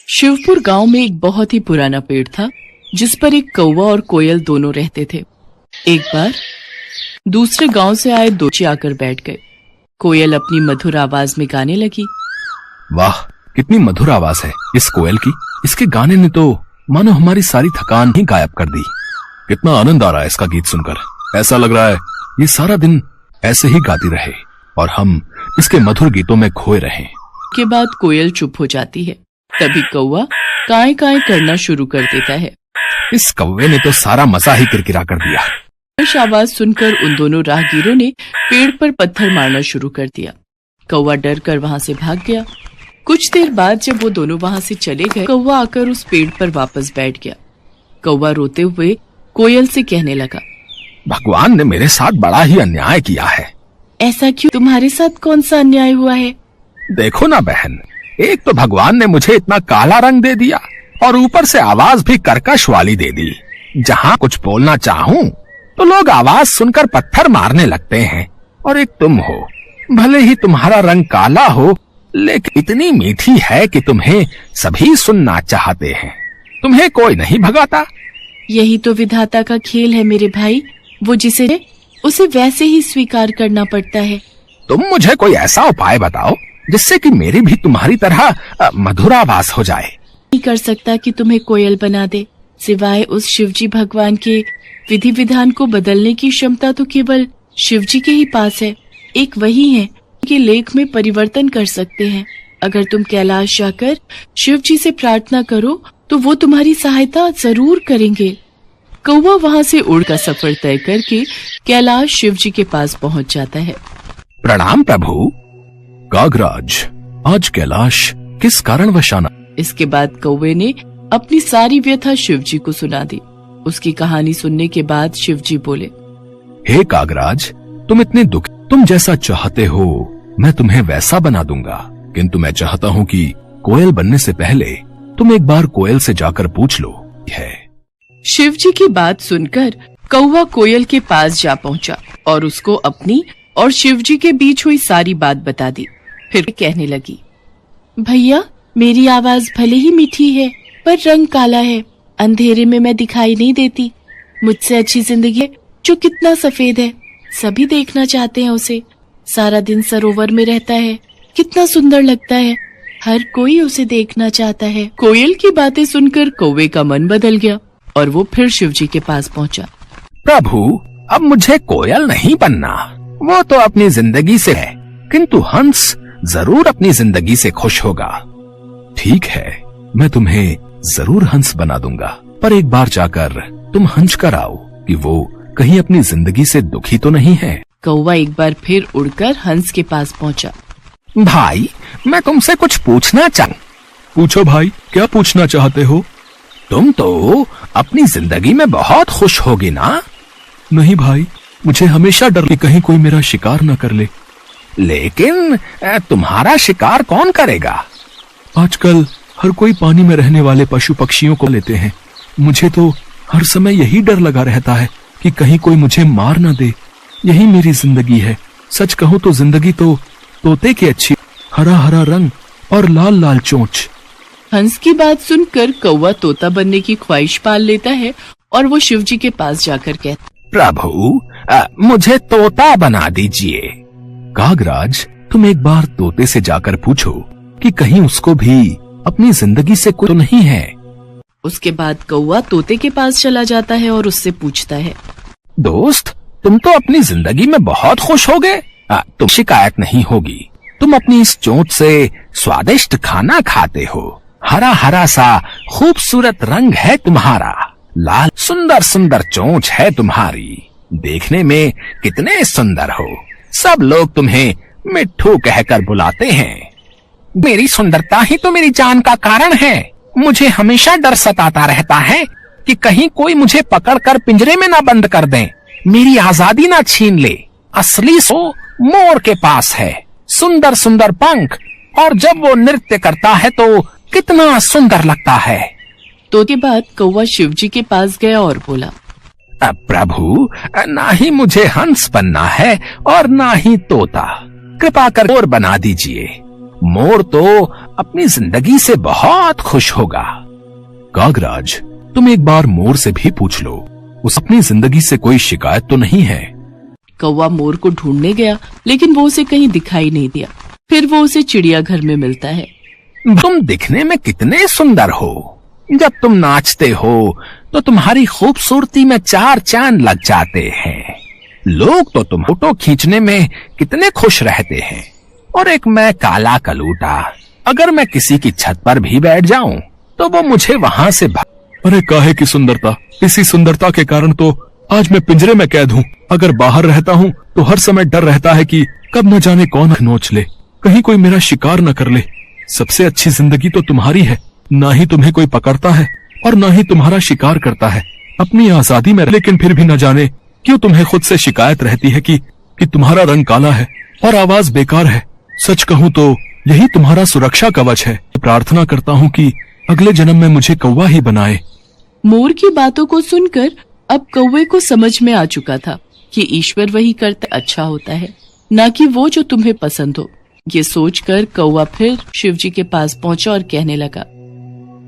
शिवपुर गांव में एक बहुत ही पुराना पेड़ था जिस पर एक कौवा और कोयल दोनों रहते थे। एक बार दूसरे गांव से आए दो बच्चे आकर बैठ गए। कोयल अपनी मधुर आवाज में गाने लगी। वाह, कितनी मधुर आवाज है इस कोयल की। इसके गाने ने तो मानो हमारी सारी थकान ही गायब कर दी। कितना आनंद आ रहा है इसका गीत सुनकर। ऐसा लग रहा है ये सारा दिन ऐसे ही गाती रहे और हम इसके मधुर गीतों में खोए रहें। के बाद कोयल चुप हो जाती है। तभी कौवा काए काए करना शुरू कर देता है। इस कौवे ने तो सारा मजा ही किरकिरा कर दिया। इस आवाज सुनकर उन दोनों राहगीरों ने पेड़ पर पत्थर मारना शुरू कर दिया। कौवा डर कर वहाँ से भाग गया। कुछ देर बाद जब वो दोनों वहाँ से चले गए, कौवा आकर उस पेड़ पर वापस बैठ गया। कौवा रोते हुए कोयल से कहने लगा, भगवान ने मेरे साथ बड़ा ही अन्याय किया है। ऐसा क्यों? तुम्हारे साथ कौन सा अन्याय हुआ है? देखो ना बहन, एक तो भगवान ने मुझे इतना काला रंग दे दिया और ऊपर से आवाज भी कर्कश वाली दे दी। जहाँ कुछ बोलना चाहूँ तो लोग आवाज सुनकर पत्थर मारने लगते हैं। और एक तुम हो, भले ही तुम्हारा रंग काला हो लेकिन इतनी मीठी है कि तुम्हें सभी सुनना चाहते हैं। तुम्हें कोई नहीं भगाता। यही तो विधाता का खेल है मेरे भाई। वो जिसे है, उसे वैसे ही स्वीकार करना पड़ता है। तुम मुझे कोई ऐसा उपाय बताओ जिससे कि मेरी भी तुम्हारी तरह मधुर आवाज हो जाए। नहीं कर सकता कि तुम्हें कोयल बना दे। सिवाय उस शिवजी भगवान के विधि विधान को बदलने की क्षमता तो केवल शिवजी के ही पास है। एक वही है कि लेख में परिवर्तन कर सकते हैं। अगर तुम कैलाश जाकर शिवजी से प्रार्थना करो तो वो तुम्हारी सहायता जरूर करेंगे। कौवा वहाँ से उड़ का सफर तय करके कैलाश शिवजी के पास पहुँच जाता है। प्रणाम प्रभु। कागराज, आज कैलाश किस कारणवश आना? इसके बाद कौवे ने अपनी सारी व्यथा शिवजी को सुना दी। उसकी कहानी सुनने के बाद शिवजी बोले, हे कागराज, तुम इतने दुखी, तुम जैसा चाहते हो मैं तुम्हें वैसा बना दूंगा। किंतु मैं चाहता हूँ कि कोयल बनने से पहले तुम एक बार कोयल से जाकर पूछ लो है। शिवजी की बात सुनकर कौवा कोयल के पास जा पहुँचा और उसको अपनी और शिवजी के बीच हुई सारी बात बता दी। फिर कहने लगी, भैया, मेरी आवाज भले ही मीठी है पर रंग काला है। अंधेरे में मैं दिखाई नहीं देती। मुझसे अच्छी जिंदगी है जो कितना सफेद है। सभी देखना चाहते हैं उसे। सारा दिन सरोवर में रहता है, कितना सुंदर लगता है। हर कोई उसे देखना चाहता है। कोयल की बातें सुनकर कौवे का मन बदल गया और वो फिर शिवजी के पास पहुंचा। प्रभु, अब मुझे कोयल नहीं बनना। वो तो अपनी जिंदगी से है, किंतु हंस जरूर अपनी जिंदगी से खुश होगा। ठीक है, मैं तुम्हें जरूर हंस बना दूंगा, पर एक बार जाकर तुम हंस कर आओ कि वो कहीं अपनी जिंदगी से दुखी तो नहीं है। कौवा एक बार फिर उड़कर हंस के पास पहुंचा। भाई, मैं तुमसे कुछ पूछना चाहूँ। पूछो भाई, क्या पूछना चाहते हो? तुम तो अपनी जिंदगी में बहुत खुश होगी ना? नहीं भाई, मुझे हमेशा डर कि कहीं कोई मेरा शिकार न कर ले। लेकिन तुम्हारा शिकार कौन करेगा? आजकल हर कोई पानी में रहने वाले पशु पक्षियों को लेते हैं। मुझे तो हर समय यही डर लगा रहता है कि कहीं कोई मुझे मार न दे। यही मेरी जिंदगी है। सच कहूँ तो जिंदगी तो तोते की अच्छी, हरा हरा रंग और लाल लाल चोंच। हंस की बात सुनकर कौवा तोता बनने की ख्वाहिश पाल लेता है और वो शिवजी के पास जाकर कहता, प्रभु, मुझे तोता बना दीजिए। कागराज, तुम एक बार तोते से जाकर पूछो कि कहीं उसको भी अपनी जिंदगी से कोई तो नहीं है। उसके बाद कौवा तोते के पास चला जाता है और उससे पूछता है, दोस्त, तुम तो अपनी जिंदगी में बहुत खुश हो गए। तुम शिकायत नहीं होगी। तुम अपनी इस चोंच से स्वादिष्ट खाना खाते हो। हरा हरा सा खूबसूरत रंग है तुम्हारा। लाल सुंदर सुंदर चोंच है तुम्हारी। देखने में कितने सुंदर हो। सब लोग तुम्हें मिट्ठू कहकर बुलाते हैं। मेरी सुंदरता ही तो मेरी जान का कारण है। मुझे हमेशा डर सताता रहता है कि कहीं कोई मुझे पकड़कर पिंजरे में ना बंद कर दे, मेरी आजादी ना छीन ले। असली सो मोर के पास है, सुंदर सुंदर पंख, और जब वो नृत्य करता है तो कितना सुंदर लगता है। तो के बाद कौवा शिवजी के पास गया और बोला, प्रभु, ना ही मुझे हंस बनना है और ना ही तोता। कृपा कर मोर बना दीजिए मोर तो अपनी जिंदगी से बहुत खुश होगा। कागराज, तुम एक बार मोर से भी पूछ लो, उस अपनी जिंदगी से कोई शिकायत तो नहीं है। कौवा मोर को ढूंढने गया, लेकिन वो उसे कहीं दिखाई नहीं दिया। फिर वो उसे चिड़ियाघर में मिलता है। तुम दिखने में कितने सुंदर हो। जब तुम नाचते हो तो तुम्हारी खूबसूरती में 4 चांद लग जाते हैं। लोग तो तुम फोटो खींचने में कितने खुश रहते हैं। और एक मैं काला कलूटा, अगर मैं किसी की छत पर भी बैठ जाऊं तो वो मुझे वहां से अरे काहे की सुंदरता, इसी सुंदरता के कारण तो आज मैं पिंजरे में कैद हूँ। अगर बाहर रहता हूँ तो हर समय डर रहता है कि कब न जाने कौन नोच ले, कहीं कोई मेरा शिकार न कर ले। सबसे अच्छी जिंदगी तो तुम्हारी है, ना ही तुम्हें कोई पकड़ता है और ना ही तुम्हारा शिकार करता है। अपनी आजादी में, लेकिन फिर भी न जाने क्यों तुम्हें खुद से शिकायत रहती है कि तुम्हारा रंग काला है और आवाज बेकार है। सच कहूँ तो यही तुम्हारा सुरक्षा कवच है। प्रार्थना करता हूँ कि अगले जन्म में मुझे कौवा ही बनाए। मोर की बातों को सुनकर अब कौवे को समझ में आ चुका था कि ईश्वर वही करता अच्छा होता है, न कि वो जो तुम्हें पसंद हो। ये सोचकर कौवा फिर शिवजी के पास पहुंचा और कहने लगा,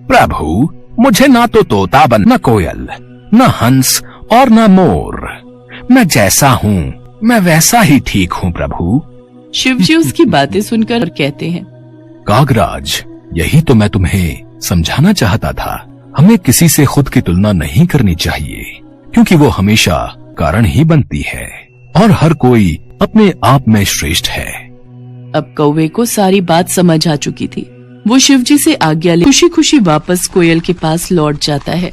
प्रभु, मुझे ना तो तोता बन, न कोयल, न हंस और न मोर। मैं जैसा हूँ मैं वैसा ही ठीक हूँ प्रभु। शिवजी उसकी बातें सुनकर और कहते हैं, कागराज, यही तो मैं तुम्हें समझाना चाहता था। हमें किसी से खुद की तुलना नहीं करनी चाहिए, क्योंकि वो हमेशा कारण ही बनती है और हर कोई अपने आप में श्रेष्ठ है। अब कौवे को सारी बात समझ आ चुकी थी। वो शिवजी से आज्ञा ले खुशी खुशी वापस कोयल के पास लौट जाता है।